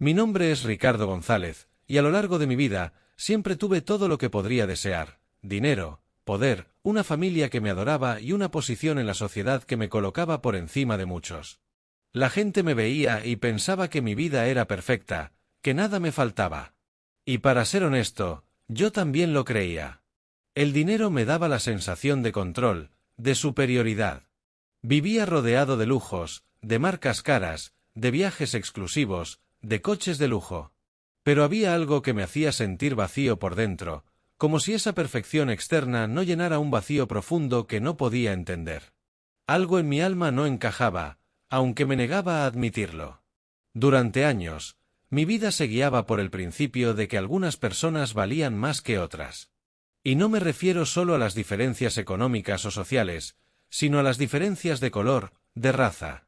Mi nombre es Ricardo González, y a lo largo de mi vida, siempre tuve todo lo que podría desear: dinero, poder, una familia que me adoraba y una posición en la sociedad que me colocaba por encima de muchos. La gente me veía y pensaba que mi vida era perfecta, que nada me faltaba. Y para ser honesto, yo también lo creía. El dinero me daba la sensación de control, de superioridad. Vivía rodeado de lujos, de marcas caras, de viajes exclusivos, de coches de lujo. Pero había algo que me hacía sentir vacío por dentro, como si esa perfección externa no llenara un vacío profundo que no podía entender. Algo en mi alma no encajaba, aunque me negaba a admitirlo. Durante años, mi vida se guiaba por el principio de que algunas personas valían más que otras. Y no me refiero solo a las diferencias económicas o sociales, sino a las diferencias de color, de raza.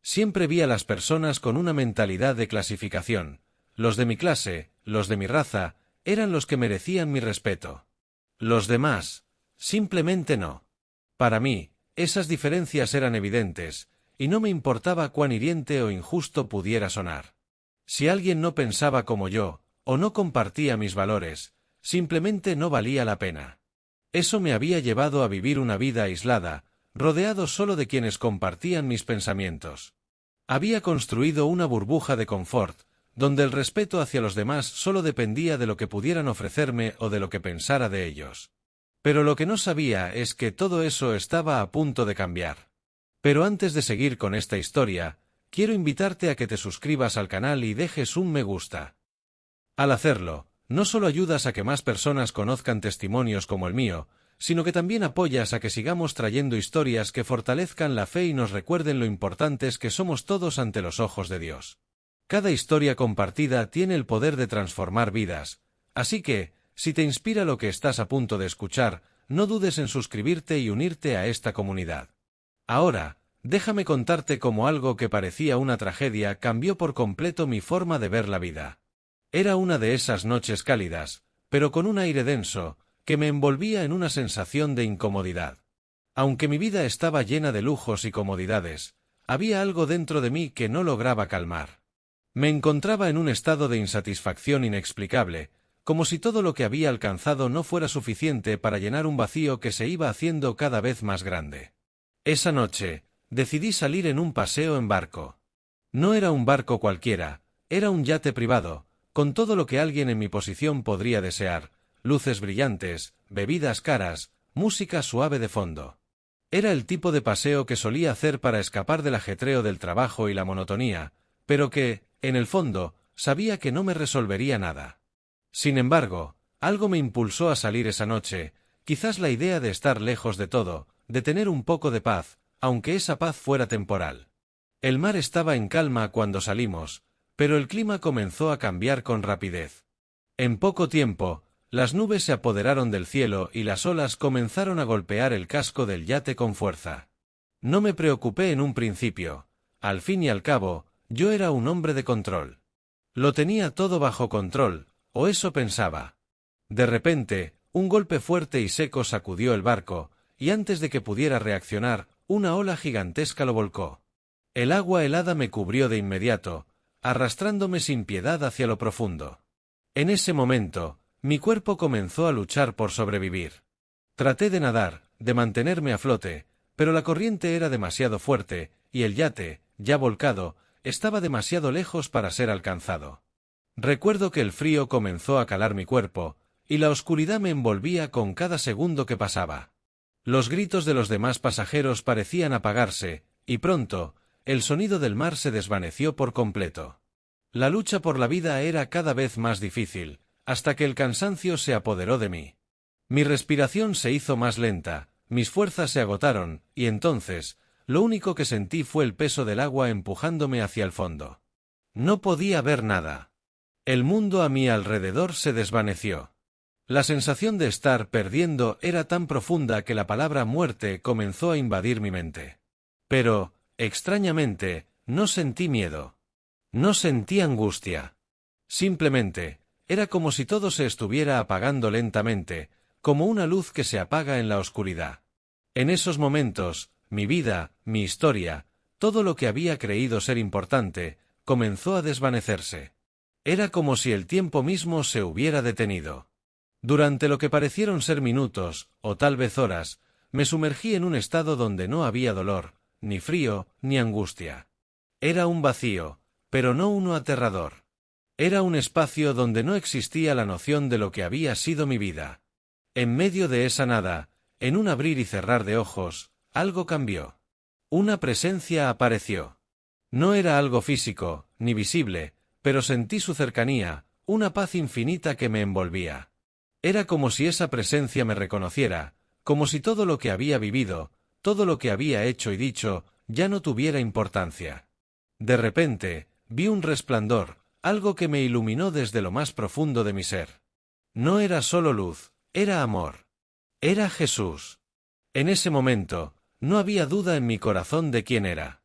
Siempre vi a las personas con una mentalidad de clasificación. Los de mi clase, los de mi raza, eran los que merecían mi respeto. Los demás, simplemente no. Para mí, esas diferencias eran evidentes, y no me importaba cuán hiriente o injusto pudiera sonar. Si alguien no pensaba como yo, o no compartía mis valores, simplemente no valía la pena. Eso me había llevado a vivir una vida aislada, rodeado solo de quienes compartían mis pensamientos. Había construido una burbuja de confort, donde el respeto hacia los demás solo dependía de lo que pudieran ofrecerme o de lo que pensara de ellos. Pero lo que no sabía es que todo eso estaba a punto de cambiar. Pero antes de seguir con esta historia, quiero invitarte a que te suscribas al canal y dejes un me gusta. Al hacerlo, no solo ayudas a que más personas conozcan testimonios como el mío, sino que también apoyas a que sigamos trayendo historias que fortalezcan la fe y nos recuerden lo importantes que somos todos ante los ojos de Dios. Cada historia compartida tiene el poder de transformar vidas, así que, si te inspira lo que estás a punto de escuchar, no dudes en suscribirte y unirte a esta comunidad. Ahora, déjame contarte cómo algo que parecía una tragedia cambió por completo mi forma de ver la vida. Era una de esas noches cálidas, pero con un aire denso, que me envolvía en una sensación de incomodidad. Aunque mi vida estaba llena de lujos y comodidades, había algo dentro de mí que no lograba calmar. Me encontraba en un estado de insatisfacción inexplicable, como si todo lo que había alcanzado no fuera suficiente para llenar un vacío que se iba haciendo cada vez más grande. Esa noche, decidí salir en un paseo en barco. No era un barco cualquiera, era un yate privado, con todo lo que alguien en mi posición podría desear: luces brillantes, bebidas caras, música suave de fondo. Era el tipo de paseo que solía hacer para escapar del ajetreo del trabajo y la monotonía, pero que, en el fondo, sabía que no me resolvería nada. Sin embargo, algo me impulsó a salir esa noche, quizás la idea de estar lejos de todo, de tener un poco de paz, aunque esa paz fuera temporal. El mar estaba en calma cuando salimos, pero el clima comenzó a cambiar con rapidez. En poco tiempo, las nubes se apoderaron del cielo y las olas comenzaron a golpear el casco del yate con fuerza. No me preocupé en un principio. Al fin y al cabo, yo era un hombre de control. Lo tenía todo bajo control, o eso pensaba. De repente, un golpe fuerte y seco sacudió el barco, y antes de que pudiera reaccionar, una ola gigantesca lo volcó. El agua helada me cubrió de inmediato, arrastrándome sin piedad hacia lo profundo. En ese momento, mi cuerpo comenzó a luchar por sobrevivir. Traté de nadar, de mantenerme a flote, pero la corriente era demasiado fuerte, y el yate, ya volcado, estaba demasiado lejos para ser alcanzado. Recuerdo que el frío comenzó a calar mi cuerpo, y la oscuridad me envolvía con cada segundo que pasaba. Los gritos de los demás pasajeros parecían apagarse, y pronto, el sonido del mar se desvaneció por completo. La lucha por la vida era cada vez más difícil, hasta que el cansancio se apoderó de mí. Mi respiración se hizo más lenta, mis fuerzas se agotaron, y entonces, lo único que sentí fue el peso del agua empujándome hacia el fondo. No podía ver nada. El mundo a mi alrededor se desvaneció. La sensación de estar perdiendo era tan profunda que la palabra muerte comenzó a invadir mi mente. Pero, extrañamente, no sentí miedo. No sentí angustia. Simplemente, era como si todo se estuviera apagando lentamente, como una luz que se apaga en la oscuridad. En esos momentos, mi vida, mi historia, todo lo que había creído ser importante, comenzó a desvanecerse. Era como si el tiempo mismo se hubiera detenido. Durante lo que parecieron ser minutos, o tal vez horas, me sumergí en un estado donde no había dolor, ni frío, ni angustia. Era un vacío, pero no uno aterrador. Era un espacio donde no existía la noción de lo que había sido mi vida. En medio de esa nada, en un abrir y cerrar de ojos, algo cambió. Una presencia apareció. No era algo físico, ni visible, pero sentí su cercanía, una paz infinita que me envolvía. Era como si esa presencia me reconociera, como si todo lo que había vivido, todo lo que había hecho y dicho, ya no tuviera importancia. De repente, vi un resplandor, algo que me iluminó desde lo más profundo de mi ser. No era solo luz, era amor. Era Jesús. En ese momento, no había duda en mi corazón de quién era.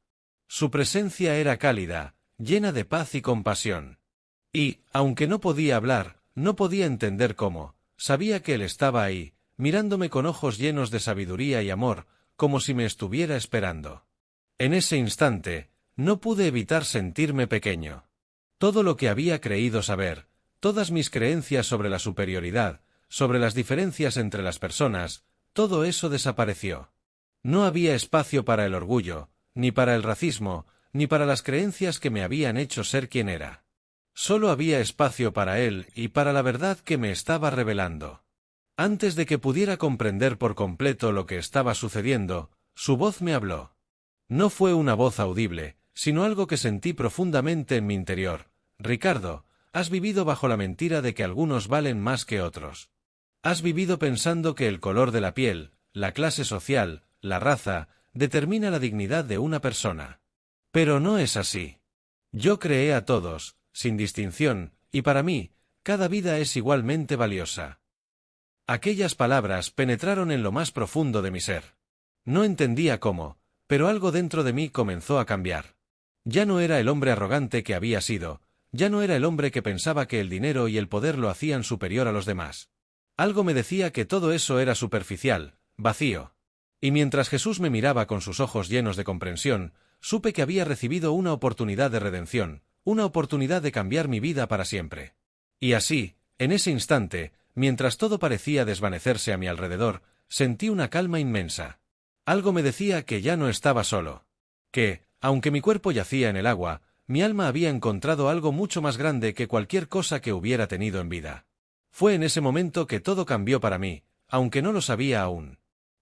Su presencia era cálida, llena de paz y compasión. Y, aunque no podía hablar, no podía entender cómo, sabía que él estaba ahí, mirándome con ojos llenos de sabiduría y amor, como si me estuviera esperando. En ese instante, no pude evitar sentirme pequeño. Todo lo que había creído saber, todas mis creencias sobre la superioridad, sobre las diferencias entre las personas, todo eso desapareció. No había espacio para el orgullo, ni para el racismo, ni para las creencias que me habían hecho ser quien era. Solo había espacio para él y para la verdad que me estaba revelando. Antes de que pudiera comprender por completo lo que estaba sucediendo, su voz me habló. No fue una voz audible, sino algo que sentí profundamente en mi interior. Ricardo, has vivido bajo la mentira de que algunos valen más que otros. Has vivido pensando que el color de la piel, la clase social, la raza, determina la dignidad de una persona. Pero no es así. Yo creé a todos, sin distinción, y para mí, cada vida es igualmente valiosa. Aquellas palabras penetraron en lo más profundo de mi ser. No entendía cómo, pero algo dentro de mí comenzó a cambiar. Ya no era el hombre arrogante que había sido, ya no era el hombre que pensaba que el dinero y el poder lo hacían superior a los demás. Algo me decía que todo eso era superficial, vacío. Y mientras Jesús me miraba con sus ojos llenos de comprensión, supe que había recibido una oportunidad de redención, una oportunidad de cambiar mi vida para siempre. Y así, en ese instante, mientras todo parecía desvanecerse a mi alrededor, sentí una calma inmensa. Algo me decía que ya no estaba solo. Que, aunque mi cuerpo yacía en el agua, mi alma había encontrado algo mucho más grande que cualquier cosa que hubiera tenido en vida. Fue en ese momento que todo cambió para mí, aunque no lo sabía aún.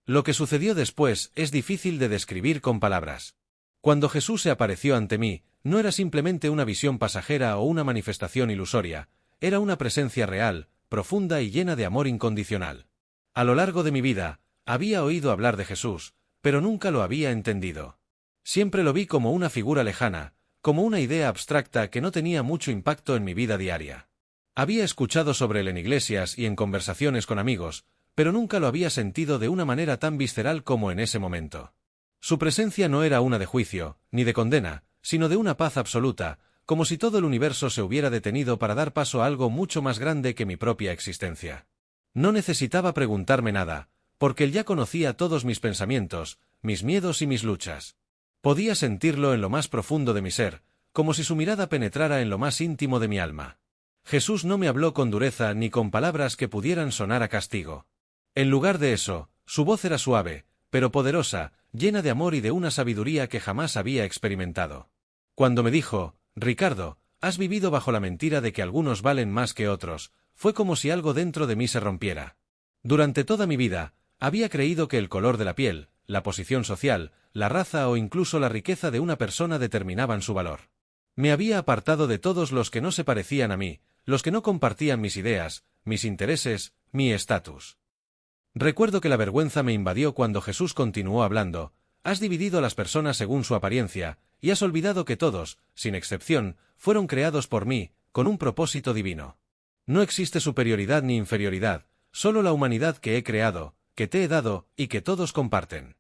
Lo que sucedió después es difícil de describir con palabras. Cuando Jesús se apareció ante mí, no era simplemente una visión pasajera o una manifestación ilusoria, era una presencia real, profunda y llena de amor incondicional. A lo largo de mi vida, había oído hablar de Jesús, pero nunca lo había entendido. Siempre lo vi como una figura lejana, como una idea abstracta que no tenía mucho impacto en mi vida diaria. Había escuchado sobre él en iglesias y en conversaciones con amigos, pero nunca lo había sentido de una manera tan visceral como en ese momento. Su presencia no era una de juicio, ni de condena, sino de una paz absoluta, como si todo el universo se hubiera detenido para dar paso a algo mucho más grande que mi propia existencia. No necesitaba preguntarme nada, porque él ya conocía todos mis pensamientos, mis miedos y mis luchas. Podía sentirlo en lo más profundo de mi ser, como si su mirada penetrara en lo más íntimo de mi alma. Jesús no me habló con dureza ni con palabras que pudieran sonar a castigo. En lugar de eso, su voz era suave, pero poderosa, llena de amor y de una sabiduría que jamás había experimentado. Cuando me dijo, Ricardo, has vivido bajo la mentira de que algunos valen más que otros, fue como si algo dentro de mí se rompiera. Durante toda mi vida, había creído que el color de la piel, la posición social, la raza o incluso la riqueza de una persona determinaban su valor. Me había apartado de todos los que no se parecían a mí, los que no compartían mis ideas, mis intereses, mi estatus. Recuerdo que la vergüenza me invadió cuando Jesús continuó hablando. Has dividido a las personas según su apariencia, y has olvidado que todos, sin excepción, fueron creados por mí, con un propósito divino. No existe superioridad ni inferioridad, solo la humanidad que he creado, que te he dado y que todos comparten.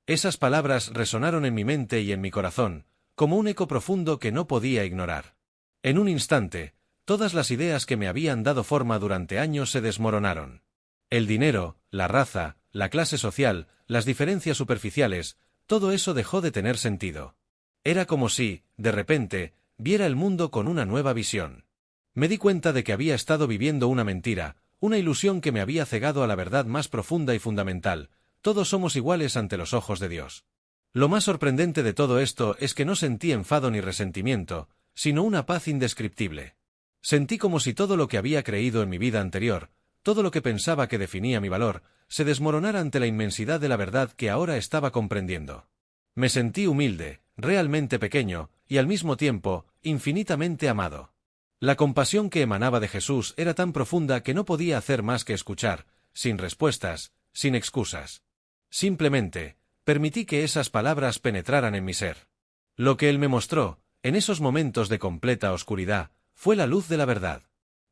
Esas palabras resonaron en mi mente y en mi corazón, como un eco profundo que no podía ignorar. En un instante, todas las ideas que me habían dado forma durante años se desmoronaron. El dinero, la raza, la clase social, las diferencias superficiales, todo eso dejó de tener sentido. Era como si, de repente, viera el mundo con una nueva visión. Me di cuenta de que había estado viviendo una mentira, una ilusión que me había cegado a la verdad más profunda y fundamental: todos somos iguales ante los ojos de Dios. Lo más sorprendente de todo esto es que no sentí enfado ni resentimiento, sino una paz indescriptible. Sentí como si todo lo que había creído en mi vida anterior, todo lo que pensaba que definía mi valor, se desmoronara ante la inmensidad de la verdad que ahora estaba comprendiendo. Me sentí humilde, realmente pequeño, y al mismo tiempo, infinitamente amado. La compasión que emanaba de Jesús era tan profunda que no podía hacer más que escuchar, sin respuestas, sin excusas. Simplemente, permití que esas palabras penetraran en mi ser. Lo que él me mostró, en esos momentos de completa oscuridad, fue la luz de la verdad.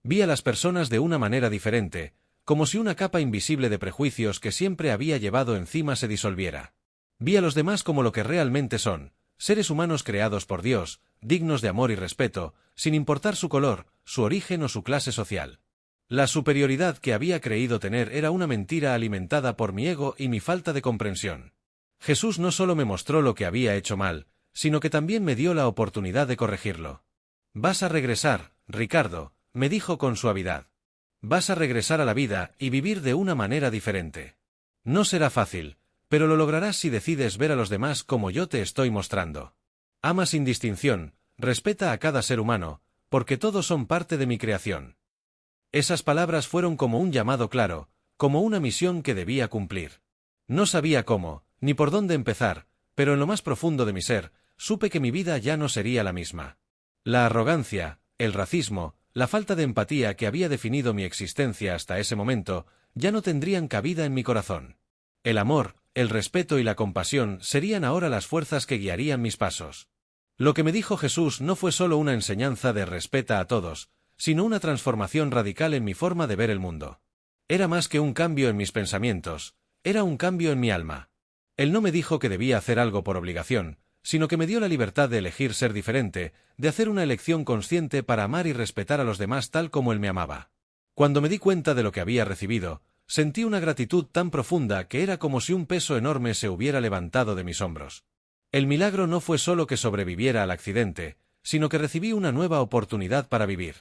Vi a las personas de una manera diferente, como si una capa invisible de prejuicios que siempre había llevado encima se disolviera. Vi a los demás como lo que realmente son: seres humanos creados por Dios, dignos de amor y respeto, sin importar su color, su origen o su clase social. La superioridad que había creído tener era una mentira alimentada por mi ego y mi falta de comprensión. Jesús no solo me mostró lo que había hecho mal, sino que también me dio la oportunidad de corregirlo. «Vas a regresar, Ricardo», me dijo con suavidad. «Vas a regresar a la vida y vivir de una manera diferente. No será fácil, pero lo lograrás si decides ver a los demás como yo te estoy mostrando. Ama sin distinción, respeta a cada ser humano, porque todos son parte de mi creación». Esas palabras fueron como un llamado claro, como una misión que debía cumplir. No sabía cómo, ni por dónde empezar, pero en lo más profundo de mi ser, supe que mi vida ya no sería la misma. La arrogancia, el racismo, la falta de empatía que había definido mi existencia hasta ese momento, ya no tendrían cabida en mi corazón. El amor, el respeto y la compasión serían ahora las fuerzas que guiarían mis pasos. Lo que me dijo Jesús no fue solo una enseñanza de respeta a todos, sino una transformación radical en mi forma de ver el mundo. Era más que un cambio en mis pensamientos, era un cambio en mi alma. Él no me dijo que debía hacer algo por obligación, sino que me dio la libertad de elegir ser diferente, de hacer una elección consciente para amar y respetar a los demás tal como él me amaba. Cuando me di cuenta de lo que había recibido, sentí una gratitud tan profunda que era como si un peso enorme se hubiera levantado de mis hombros. El milagro no fue solo que sobreviviera al accidente, sino que recibí una nueva oportunidad para vivir.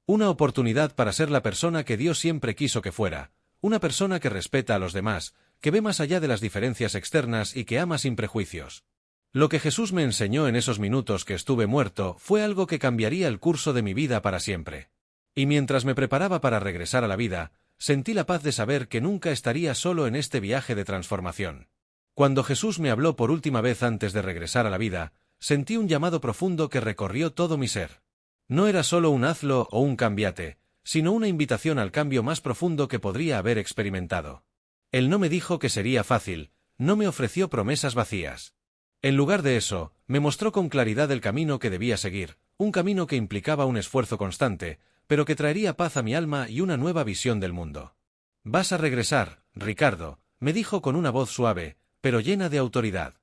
Una oportunidad para ser la persona que Dios siempre quiso que fuera, una persona que respeta a los demás, que ve más allá de las diferencias externas y que ama sin prejuicios. Lo que Jesús me enseñó en esos minutos que estuve muerto fue algo que cambiaría el curso de mi vida para siempre. Y mientras me preparaba para regresar a la vida, sentí la paz de saber que nunca estaría solo en este viaje de transformación. Cuando Jesús me habló por última vez antes de regresar a la vida, sentí un llamado profundo que recorrió todo mi ser. No era solo un hazlo o un cambiate, sino una invitación al cambio más profundo que podría haber experimentado. Él no me dijo que sería fácil, no me ofreció promesas vacías. En lugar de eso, me mostró con claridad el camino que debía seguir, un camino que implicaba un esfuerzo constante, pero que traería paz a mi alma y una nueva visión del mundo. «Vas a regresar, Ricardo», me dijo con una voz suave, pero llena de autoridad.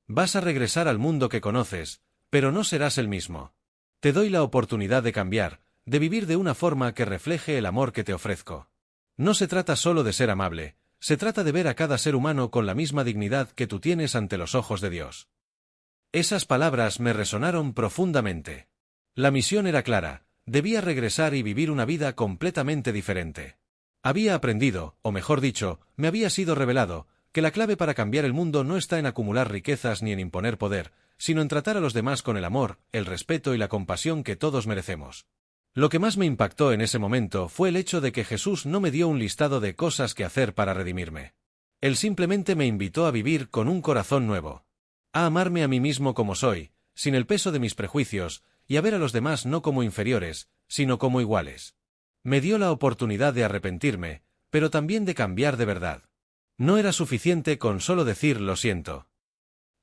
«Vas a regresar al mundo que conoces, pero no serás el mismo. Te doy la oportunidad de cambiar, de vivir de una forma que refleje el amor que te ofrezco. No se trata solo de ser amable, se trata de ver a cada ser humano con la misma dignidad que tú tienes ante los ojos de Dios». Esas palabras me resonaron profundamente. La misión era clara, debía regresar y vivir una vida completamente diferente. Había aprendido, o mejor dicho, me había sido revelado, que la clave para cambiar el mundo no está en acumular riquezas ni en imponer poder, sino en tratar a los demás con el amor, el respeto y la compasión que todos merecemos. Lo que más me impactó en ese momento fue el hecho de que Jesús no me dio un listado de cosas que hacer para redimirme. Él simplemente me invitó a vivir con un corazón nuevo. A amarme a mí mismo como soy, sin el peso de mis prejuicios, y a ver a los demás no como inferiores, sino como iguales. Me dio la oportunidad de arrepentirme, pero también de cambiar de verdad. No era suficiente con solo decir «lo siento».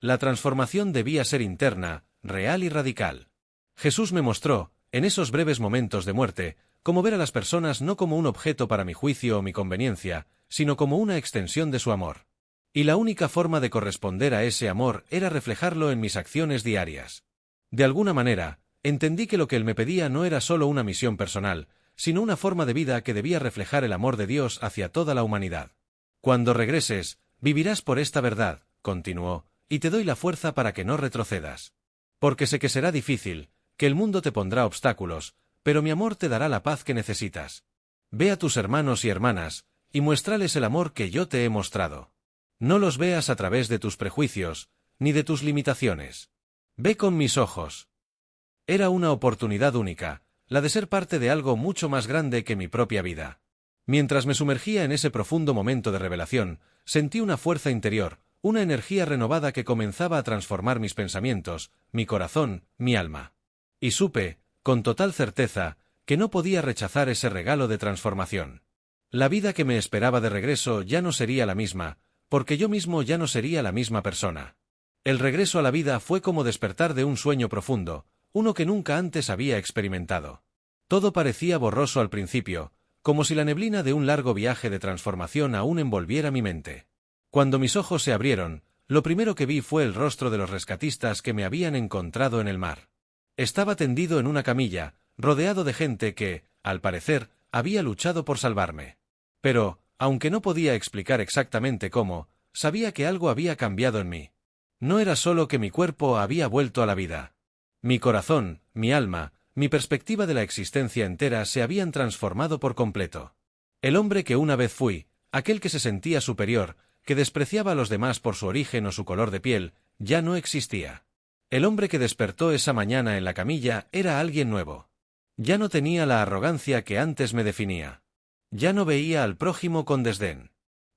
La transformación debía ser interna, real y radical. Jesús me mostró, en esos breves momentos de muerte, cómo ver a las personas no como un objeto para mi juicio o mi conveniencia, sino como una extensión de su amor. Y la única forma de corresponder a ese amor era reflejarlo en mis acciones diarias. De alguna manera, entendí que lo que él me pedía no era solo una misión personal, sino una forma de vida que debía reflejar el amor de Dios hacia toda la humanidad. «Cuando regreses, vivirás por esta verdad», continuó, «y te doy la fuerza para que no retrocedas. Porque sé que será difícil, que el mundo te pondrá obstáculos, pero mi amor te dará la paz que necesitas. Ve a tus hermanos y hermanas, y muéstrales el amor que yo te he mostrado. No los veas a través de tus prejuicios, ni de tus limitaciones. Ve con mis ojos. Era una oportunidad única, la de ser parte de algo mucho más grande que mi propia vida. Mientras me sumergía en ese profundo momento de revelación, sentí una fuerza interior, una energía renovada que comenzaba a transformar mis pensamientos, mi corazón, mi alma. Y supe, con total certeza, que no podía rechazar ese regalo de transformación. La vida que me esperaba de regreso ya no sería la misma, porque yo mismo ya no sería la misma persona. El regreso a la vida fue como despertar de un sueño profundo, uno que nunca antes había experimentado. Todo parecía borroso al principio, como si la neblina de un largo viaje de transformación aún envolviera mi mente. Cuando mis ojos se abrieron, lo primero que vi fue el rostro de los rescatistas que me habían encontrado en el mar. Estaba tendido en una camilla, rodeado de gente que, al parecer, había luchado por salvarme. Pero, aunque no podía explicar exactamente cómo, sabía que algo había cambiado en mí. No era solo que mi cuerpo había vuelto a la vida. Mi corazón, mi alma, mi perspectiva de la existencia entera se habían transformado por completo. El hombre que una vez fui, aquel que se sentía superior, que despreciaba a los demás por su origen o su color de piel, ya no existía. El hombre que despertó esa mañana en la camilla era alguien nuevo. Ya no tenía la arrogancia que antes me definía. Ya no veía al prójimo con desdén.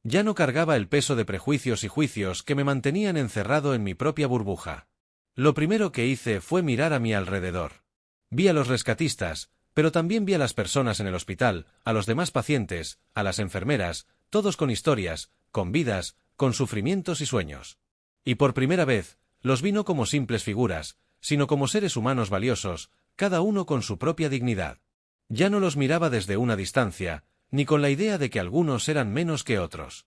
Ya no cargaba el peso de prejuicios y juicios que me mantenían encerrado en mi propia burbuja. Lo primero que hice fue mirar a mi alrededor. Vi a los rescatistas, pero también vi a las personas en el hospital, a los demás pacientes, a las enfermeras, todos con historias, con vidas, con sufrimientos y sueños. Y por primera vez, los vi no como simples figuras, sino como seres humanos valiosos, cada uno con su propia dignidad. Ya no los miraba desde una distancia, ni con la idea de que algunos eran menos que otros.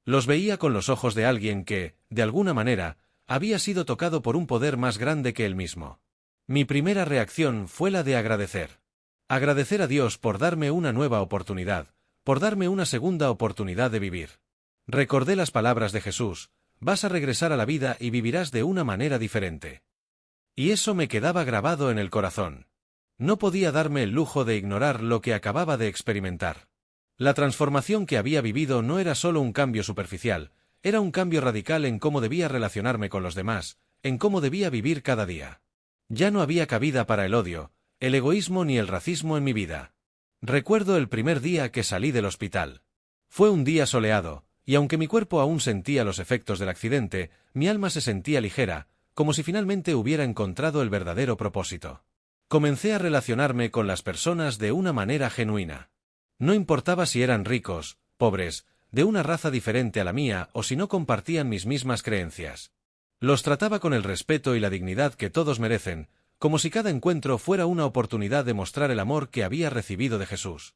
Los veía con los ojos de alguien que, de alguna manera, había sido tocado por un poder más grande que él mismo. Mi primera reacción fue la de agradecer. Agradecer a Dios por darme una nueva oportunidad, por darme una segunda oportunidad de vivir. Recordé las palabras de Jesús: vas a regresar a la vida y vivirás de una manera diferente. Y eso me quedaba grabado en el corazón. No podía darme el lujo de ignorar lo que acababa de experimentar. La transformación que había vivido no era solo un cambio superficial, era un cambio radical en cómo debía relacionarme con los demás, en cómo debía vivir cada día. Ya no había cabida para el odio, el egoísmo ni el racismo en mi vida. Recuerdo el primer día que salí del hospital. Fue un día soleado, y aunque mi cuerpo aún sentía los efectos del accidente, mi alma se sentía ligera, como si finalmente hubiera encontrado el verdadero propósito. Comencé a relacionarme con las personas de una manera genuina. No importaba si eran ricos, pobres, de una raza diferente a la mía o si no compartían mis mismas creencias. Los trataba con el respeto y la dignidad que todos merecen, como si cada encuentro fuera una oportunidad de mostrar el amor que había recibido de Jesús.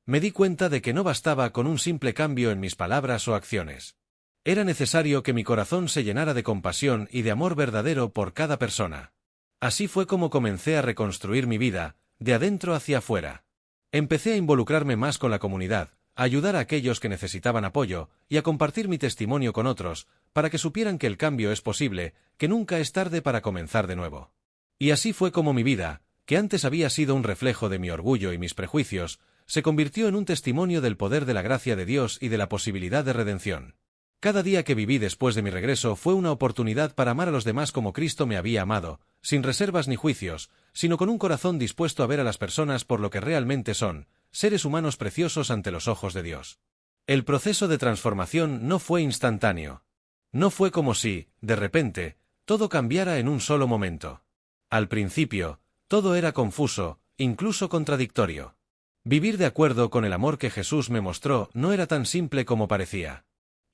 Me di cuenta de que no bastaba con un simple cambio en mis palabras o acciones. Era necesario que mi corazón se llenara de compasión y de amor verdadero por cada persona. Así fue como comencé a reconstruir mi vida, de adentro hacia afuera. Empecé a involucrarme más con la comunidad, a ayudar a aquellos que necesitaban apoyo y a compartir mi testimonio con otros, para que supieran que el cambio es posible, que nunca es tarde para comenzar de nuevo. Y así fue como mi vida, que antes había sido un reflejo de mi orgullo y mis prejuicios, se convirtió en un testimonio del poder de la gracia de Dios y de la posibilidad de redención. Cada día que viví después de mi regreso fue una oportunidad para amar a los demás como Cristo me había amado, sin reservas ni juicios, sino con un corazón dispuesto a ver a las personas por lo que realmente son, seres humanos preciosos ante los ojos de Dios. El proceso de transformación no fue instantáneo. No fue como si, de repente, todo cambiara en un solo momento. Al principio, todo era confuso, incluso contradictorio. Vivir de acuerdo con el amor que Jesús me mostró no era tan simple como parecía.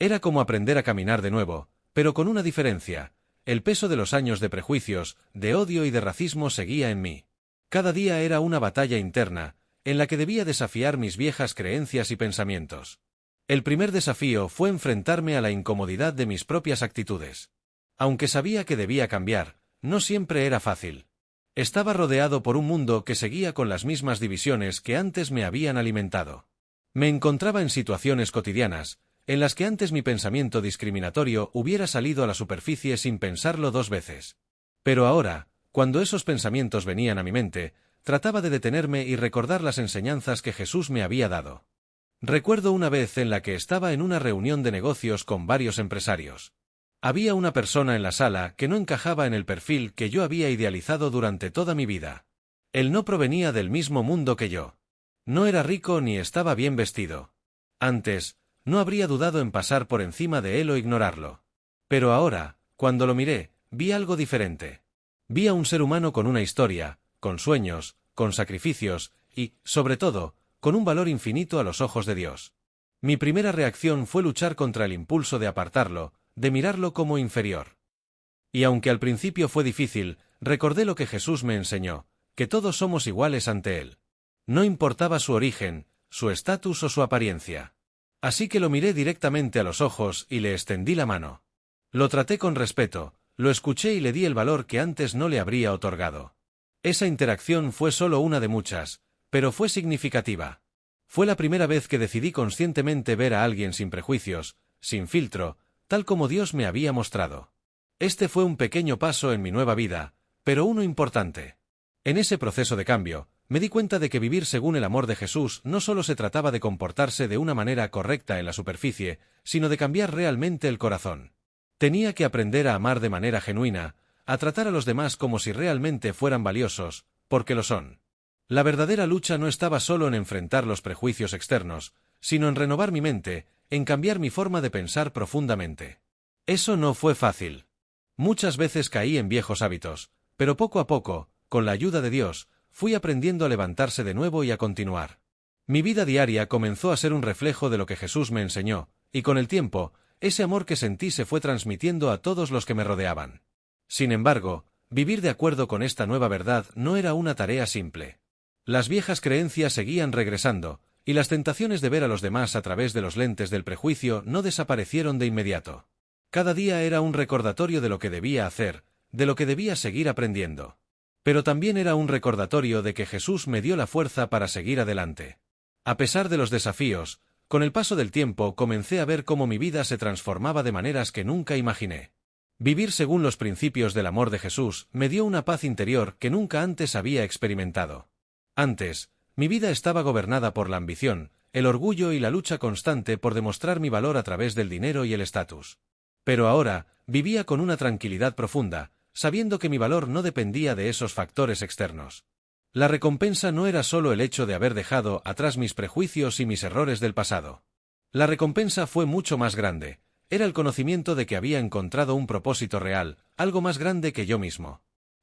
Era como aprender a caminar de nuevo, pero con una diferencia: el peso de los años de prejuicios, de odio y de racismo seguía en mí. Cada día era una batalla interna, en la que debía desafiar mis viejas creencias y pensamientos. El primer desafío fue enfrentarme a la incomodidad de mis propias actitudes. Aunque sabía que debía cambiar, no siempre era fácil. Estaba rodeado por un mundo que seguía con las mismas divisiones que antes me habían alimentado. Me encontraba en situaciones cotidianas, en las que antes mi pensamiento discriminatorio hubiera salido a la superficie sin pensarlo dos veces. Pero ahora, cuando esos pensamientos venían a mi mente, trataba de detenerme y recordar las enseñanzas que Jesús me había dado. Recuerdo una vez en la que estaba en una reunión de negocios con varios empresarios. Había una persona en la sala que no encajaba en el perfil que yo había idealizado durante toda mi vida. Él no provenía del mismo mundo que yo. No era rico ni estaba bien vestido. Antes, no habría dudado en pasar por encima de él o ignorarlo. Pero ahora, cuando lo miré, vi algo diferente. Vi a un ser humano con una historia, con sueños, con sacrificios y, sobre todo, con un valor infinito a los ojos de Dios. Mi primera reacción fue luchar contra el impulso de apartarlo, de mirarlo como inferior. Y aunque al principio fue difícil, recordé lo que Jesús me enseñó, que todos somos iguales ante Él. No importaba su origen, su estatus o su apariencia. Así que lo miré directamente a los ojos y le extendí la mano. Lo traté con respeto, lo escuché y le di el valor que antes no le habría otorgado. Esa interacción fue solo una de muchas, pero fue significativa. Fue la primera vez que decidí conscientemente ver a alguien sin prejuicios, sin filtro, tal como Dios me había mostrado. Este fue un pequeño paso en mi nueva vida, pero uno importante. En ese proceso de cambio, me di cuenta de que vivir según el amor de Jesús no solo se trataba de comportarse de una manera correcta en la superficie, sino de cambiar realmente el corazón. Tenía que aprender a amar de manera genuina, a tratar a los demás como si realmente fueran valiosos, porque lo son. La verdadera lucha no estaba solo en enfrentar los prejuicios externos, sino en renovar mi mente, en cambiar mi forma de pensar profundamente. Eso no fue fácil. Muchas veces caí en viejos hábitos, pero poco a poco, con la ayuda de Dios, fui aprendiendo a levantarse de nuevo y a continuar. Mi vida diaria comenzó a ser un reflejo de lo que Jesús me enseñó, y con el tiempo, ese amor que sentí se fue transmitiendo a todos los que me rodeaban. Sin embargo, vivir de acuerdo con esta nueva verdad no era una tarea simple. Las viejas creencias seguían regresando, y las tentaciones de ver a los demás a través de los lentes del prejuicio no desaparecieron de inmediato. Cada día era un recordatorio de lo que debía hacer, de lo que debía seguir aprendiendo. Pero también era un recordatorio de que Jesús me dio la fuerza para seguir adelante. A pesar de los desafíos, con el paso del tiempo comencé a ver cómo mi vida se transformaba de maneras que nunca imaginé. Vivir según los principios del amor de Jesús me dio una paz interior que nunca antes había experimentado. Antes, mi vida estaba gobernada por la ambición, el orgullo y la lucha constante por demostrar mi valor a través del dinero y el estatus. Pero ahora, vivía con una tranquilidad profunda, sabiendo que mi valor no dependía de esos factores externos. La recompensa no era solo el hecho de haber dejado atrás mis prejuicios y mis errores del pasado. La recompensa fue mucho más grande, era el conocimiento de que había encontrado un propósito real, algo más grande que yo mismo.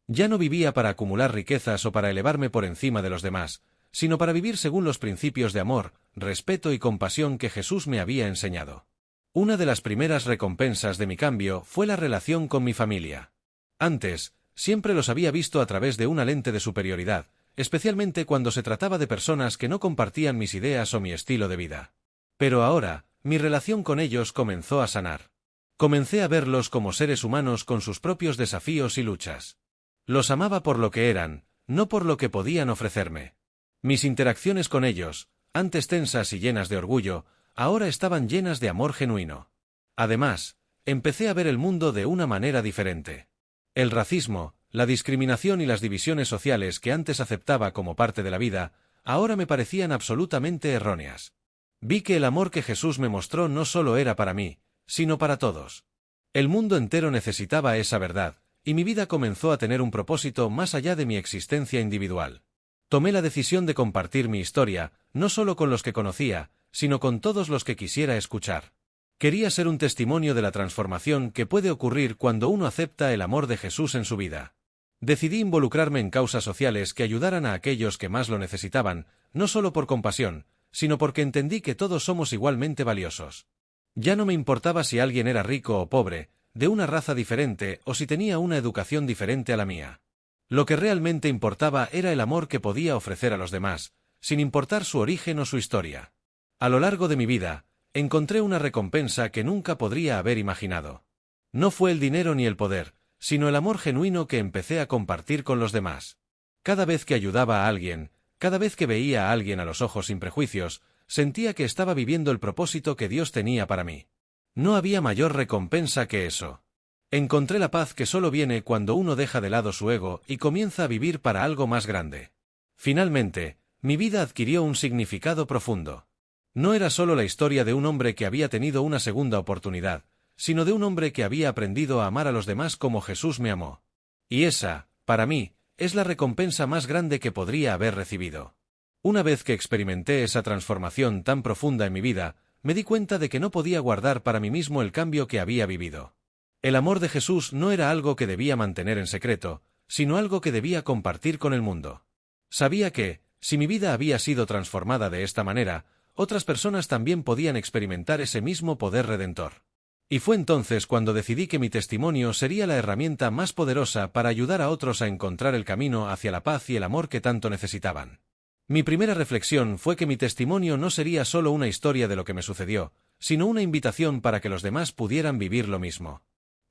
Ya no vivía para acumular riquezas o para elevarme por encima de los demás, sino para vivir según los principios de amor, respeto y compasión que Jesús me había enseñado. Una de las primeras recompensas de mi cambio fue la relación con mi familia. Antes, siempre los había visto a través de una lente de superioridad, especialmente cuando se trataba de personas que no compartían mis ideas o mi estilo de vida. Pero ahora, mi relación con ellos comenzó a sanar. Comencé a verlos como seres humanos con sus propios desafíos y luchas. Los amaba por lo que eran, no por lo que podían ofrecerme. Mis interacciones con ellos, antes tensas y llenas de orgullo, ahora estaban llenas de amor genuino. Además, empecé a ver el mundo de una manera diferente. El racismo, la discriminación y las divisiones sociales que antes aceptaba como parte de la vida, ahora me parecían absolutamente erróneas. Vi que el amor que Jesús me mostró no solo era para mí, sino para todos. El mundo entero necesitaba esa verdad, y mi vida comenzó a tener un propósito más allá de mi existencia individual. Tomé la decisión de compartir mi historia, no solo con los que conocía, sino con todos los que quisiera escuchar. Quería ser un testimonio de la transformación que puede ocurrir cuando uno acepta el amor de Jesús en su vida. Decidí involucrarme en causas sociales que ayudaran a aquellos que más lo necesitaban, no solo por compasión, sino porque entendí que todos somos igualmente valiosos. Ya no me importaba si alguien era rico o pobre, de una raza diferente o si tenía una educación diferente a la mía. Lo que realmente importaba era el amor que podía ofrecer a los demás, sin importar su origen o su historia. A lo largo de mi vida, encontré una recompensa que nunca podría haber imaginado. No fue el dinero ni el poder, sino el amor genuino que empecé a compartir con los demás. Cada vez que ayudaba a alguien, cada vez que veía a alguien a los ojos sin prejuicios, sentía que estaba viviendo el propósito que Dios tenía para mí. No había mayor recompensa que eso. Encontré la paz que solo viene cuando uno deja de lado su ego y comienza a vivir para algo más grande. Finalmente, mi vida adquirió un significado profundo. No era solo la historia de un hombre que había tenido una segunda oportunidad, sino de un hombre que había aprendido a amar a los demás como Jesús me amó. Y esa, para mí, es la recompensa más grande que podría haber recibido. Una vez que experimenté esa transformación tan profunda en mi vida, me di cuenta de que no podía guardar para mí mismo el cambio que había vivido. El amor de Jesús no era algo que debía mantener en secreto, sino algo que debía compartir con el mundo. Sabía que, si mi vida había sido transformada de esta manera, otras personas también podían experimentar ese mismo poder redentor. Y fue entonces cuando decidí que mi testimonio sería la herramienta más poderosa para ayudar a otros a encontrar el camino hacia la paz y el amor que tanto necesitaban. Mi primera reflexión fue que mi testimonio no sería solo una historia de lo que me sucedió, sino una invitación para que los demás pudieran vivir lo mismo.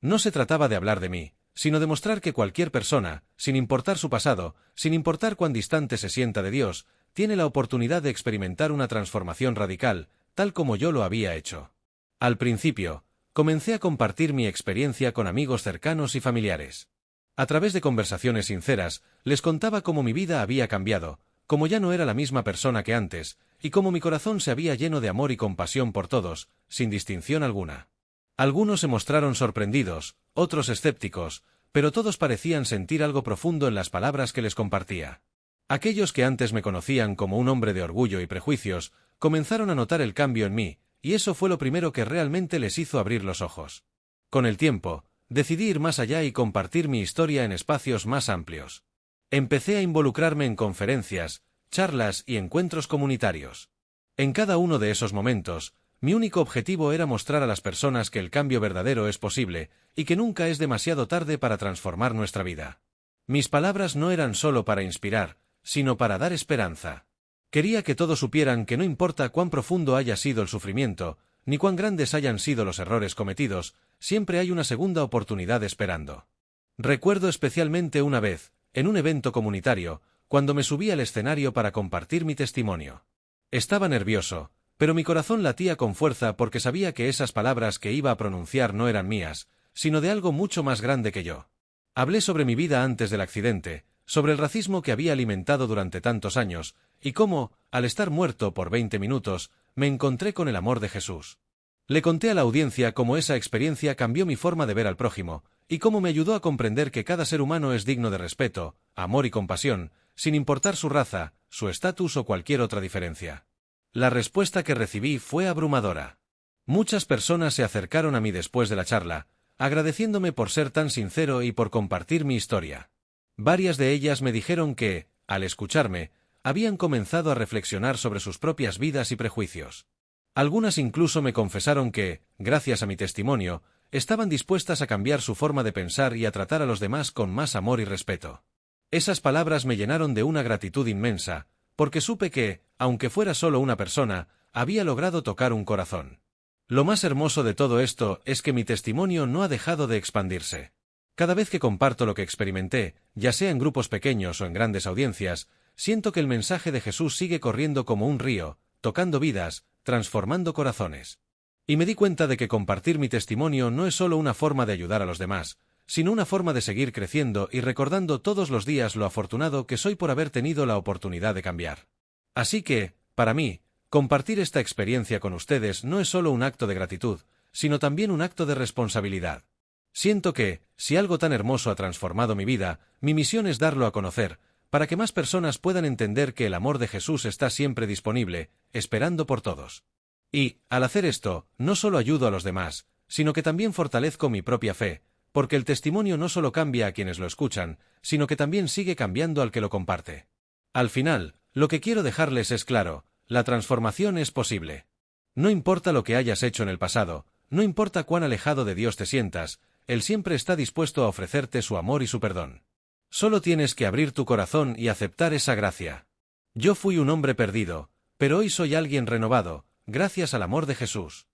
No se trataba de hablar de mí, sino de mostrar que cualquier persona, sin importar su pasado, sin importar cuán distante se sienta de Dios, tiene la oportunidad de experimentar una transformación radical, tal como yo lo había hecho. Al principio, comencé a compartir mi experiencia con amigos cercanos y familiares. A través de conversaciones sinceras, les contaba cómo mi vida había cambiado, cómo ya no era la misma persona que antes, y cómo mi corazón se había lleno de amor y compasión por todos, sin distinción alguna. Algunos se mostraron sorprendidos, otros escépticos, pero todos parecían sentir algo profundo en las palabras que les compartía. Aquellos que antes me conocían como un hombre de orgullo y prejuicios, comenzaron a notar el cambio en mí, y eso fue lo primero que realmente les hizo abrir los ojos. Con el tiempo, decidí ir más allá y compartir mi historia en espacios más amplios. Empecé a involucrarme en conferencias, charlas y encuentros comunitarios. En cada uno de esos momentos, mi único objetivo era mostrar a las personas que el cambio verdadero es posible y que nunca es demasiado tarde para transformar nuestra vida. Mis palabras no eran solo para inspirar, sino para dar esperanza. Quería que todos supieran que no importa cuán profundo haya sido el sufrimiento, ni cuán grandes hayan sido los errores cometidos, siempre hay una segunda oportunidad esperando. Recuerdo especialmente una vez, en un evento comunitario, cuando me subí al escenario para compartir mi testimonio. Estaba nervioso, pero mi corazón latía con fuerza porque sabía que esas palabras que iba a pronunciar no eran mías, sino de algo mucho más grande que yo. Hablé sobre mi vida antes del accidente, sobre el racismo que había alimentado durante tantos años, y cómo, al estar muerto por 20 minutos, me encontré con el amor de Jesús. Le conté a la audiencia cómo esa experiencia cambió mi forma de ver al prójimo, y cómo me ayudó a comprender que cada ser humano es digno de respeto, amor y compasión, sin importar su raza, su estatus o cualquier otra diferencia. La respuesta que recibí fue abrumadora. Muchas personas se acercaron a mí después de la charla, agradeciéndome por ser tan sincero y por compartir mi historia. Varias de ellas me dijeron que, al escucharme, habían comenzado a reflexionar sobre sus propias vidas y prejuicios. Algunas incluso me confesaron que, gracias a mi testimonio, estaban dispuestas a cambiar su forma de pensar y a tratar a los demás con más amor y respeto. Esas palabras me llenaron de una gratitud inmensa, porque supe que, aunque fuera solo una persona, había logrado tocar un corazón. Lo más hermoso de todo esto es que mi testimonio no ha dejado de expandirse. Cada vez que comparto lo que experimenté, ya sea en grupos pequeños o en grandes audiencias, siento que el mensaje de Jesús sigue corriendo como un río, tocando vidas, transformando corazones. Y me di cuenta de que compartir mi testimonio no es solo una forma de ayudar a los demás, sino una forma de seguir creciendo y recordando todos los días lo afortunado que soy por haber tenido la oportunidad de cambiar. Así que, para mí, compartir esta experiencia con ustedes no es solo un acto de gratitud, sino también un acto de responsabilidad. Siento que, si algo tan hermoso ha transformado mi vida, mi misión es darlo a conocer, para que más personas puedan entender que el amor de Jesús está siempre disponible, esperando por todos. Y, al hacer esto, no solo ayudo a los demás, sino que también fortalezco mi propia fe, porque el testimonio no solo cambia a quienes lo escuchan, sino que también sigue cambiando al que lo comparte. Al final, lo que quiero dejarles es claro, la transformación es posible. No importa lo que hayas hecho en el pasado, no importa cuán alejado de Dios te sientas, Él siempre está dispuesto a ofrecerte su amor y su perdón. Solo tienes que abrir tu corazón y aceptar esa gracia. Yo fui un hombre perdido, pero hoy soy alguien renovado, gracias al amor de Jesús.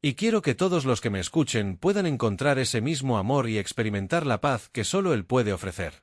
Y quiero que todos los que me escuchen puedan encontrar ese mismo amor y experimentar la paz que solo Él puede ofrecer.